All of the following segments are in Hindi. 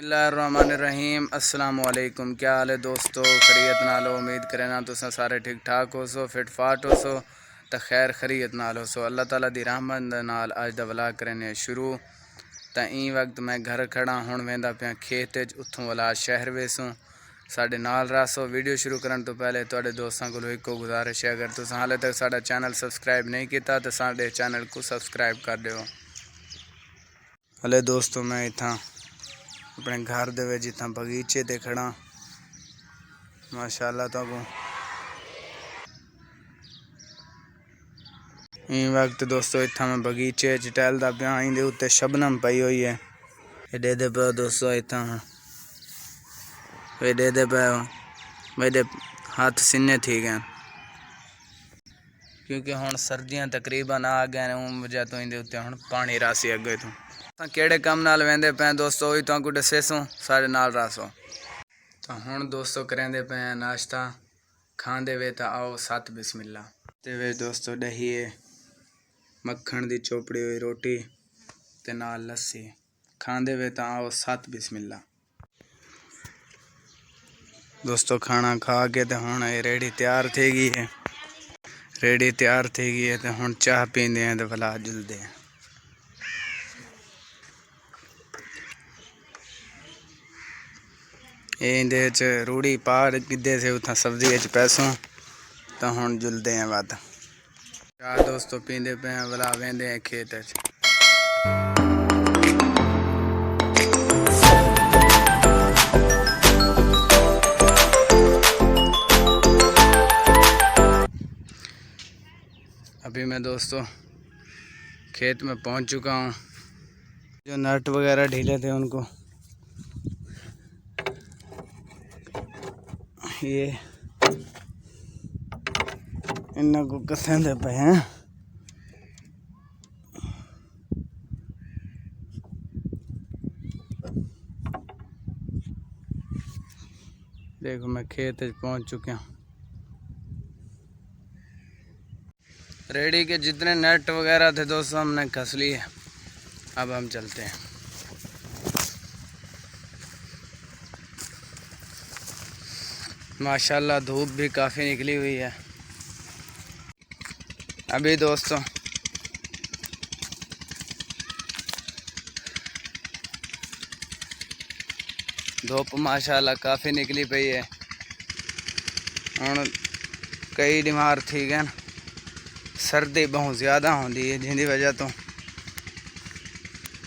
बिस्मिल्लाहिर्रहमानिर्रहीम अस्सलाम वालेकुम। क्या हाल है दोस्तों? खरीयत नाल हो? उम्मीद करे ना तुसां सारे ठीक ठाक हो सो, फिट फाट हो सो, तो खैर खरीयत नाल हो सो। अल्लाह ताला दी रहमत नाल अज दा व्लॉग करने शुरू। तो ई वक्त मैं घर खड़ा हुण वेंदा पिया खेत च, उत्थों वाला शहर वेसूँ साडे नाल रसो। वीडियो शुरू करने तो पहले तुहाडे दोस्तां कोलों इक्को गुजारिश है, अगर तुसां हाले तक साडा चैनल सबसक्राइब नहीं किया तो साडे चैनल को सबसक्राइब कर दिओ। हले दोस्तों मैं इत्थां अपने घर दे विच इत्थां बगीचे ते खड़ा माशाअल्लाह। तो ई वक्त दोस्तों इत्थां मैं बगीचे च टहलदा पिया। इंदे उत्ते शबनम पई हुई है। एडे दे पे दोस्तों इत्थां एडे दे पे मेरे हाथ सीने थी गए क्योंकि हुण सर्दियां तकरीबन आ गए उन वजह तो इंदे उत्ते हुण पानी रासी अगे तो केड़े कम नाल वेंदे पे दोस्तों वही तुहानू दसेसूं, साडे नाल रसो। तो हुण दोस्तों करेंदे पे नाश्ता, खांदे वे तो आओ सत बिस्मिल्ला। ते वे दोस्तों दही है, मक्खन दी चोपड़ी हुई रोटी ते नाल लस्सी, खांदे वे तो आओ सत बिस्मिल्ला। दोस्तों खाना खा के तो हुण रेडी तैयार थी गई है, रेडी तैयार थी गई है। तो हुण चाह पींदे हैं तो भला जुलदे हैं। इंदे च रूड़ी पार गिद्धे से उतना सब्जी च पैसों तो हुण जुलदे हैं वध। चाह दोस्तों पींदे पे हैं भला वेंदे हैं खेत च। अभी मैं दोस्तों खेत में पहुंच चुका हूं। जो नट वगैरह ढीले थे उनको ये इन्ना को कसंदे पे हैं। देखो मैं खेत पहुंच चुका हूँ। रेडी के जितने नेट वगैरह थे दोस्तों हमने कस लिए। अब हम चलते हैं। माशाल्लाह धूप भी काफ़ी निकली हुई है अभी दोस्तों। धूप माशाल्लाह काफ़ी निकली पई है। हुण कई बीमार थी गए, सर्दी बहुत ज़्यादा होती है जिंदी वजह तो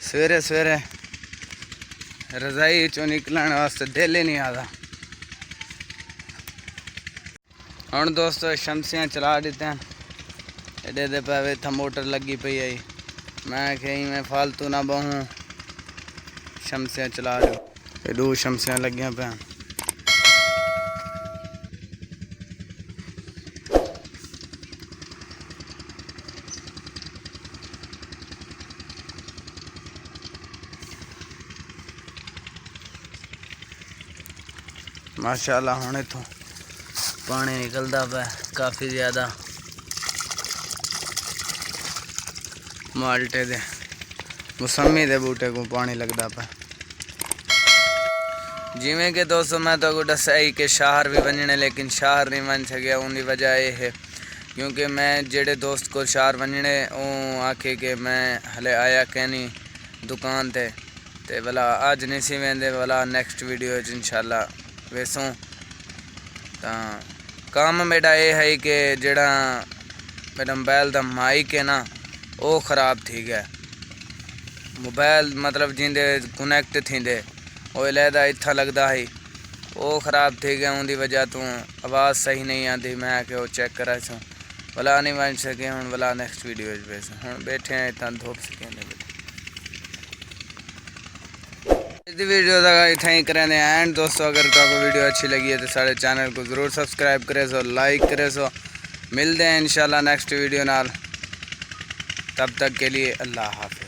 सवेरे सवेरे रजाई चो निकलने वास्ते दिल ही नहीं आता। हुण दोस्तों शमसियाँ चला देते हैं। एडे दे पे इतना मोटर लगी पई आई, मैं कहीं मैं फालतू ना बहूँ, शमसियाँ चला रहे हो। दो शमसियाँ लगियां पे माशाल्लाह। हुण इत्थों पानी निकलता पे काफ़ी ज़्यादा। माल्टे दे मौसमी दे बूटे को पानी लगता पे। जिमें कि दोस्तों मैं तो दसा ही कि शहर भी बनने, लेकिन शहर नहीं बन सकिया। उनकी वजह यह है क्योंकि मैं जेड़े दोस्त को शहर बनने आखे कि मैं हले आया कहनी दुकान ते भला अज नहीं सी वेंदे, भला नेक्स्ट वीडियो इंशाल्लाह वेसूँ। तो काम मेरा ये है कि जेड़ा मेरा मोबाइल का माइक है ना वो ख़राब थी गया। मोबाइल मतलब जिंदे कनेक्ट थींदे वो लहदा इत्था लगता है वो ख़राब थी गया। उनकी वजह तो आवाज़ सही नहीं आती। मैं कि वो चेक करा सूँ भला नहीं बन सके। हूँ भला नेक्स्ट वीडियो वेस हूँ बैठे हैं इतना धूप सकें। इस वीडियो का इतना ही करें एंड दोस्तों अगर आपको वीडियो अच्छी लगी है तो सारे चैनल को ज़रूर सब्सक्राइब करें सो, लाइक करें सो। मिलते हैं इंशाल्लाह नेक्स्ट वीडियो नाल। तब तक के लिए अल्लाह हाफ़िज़।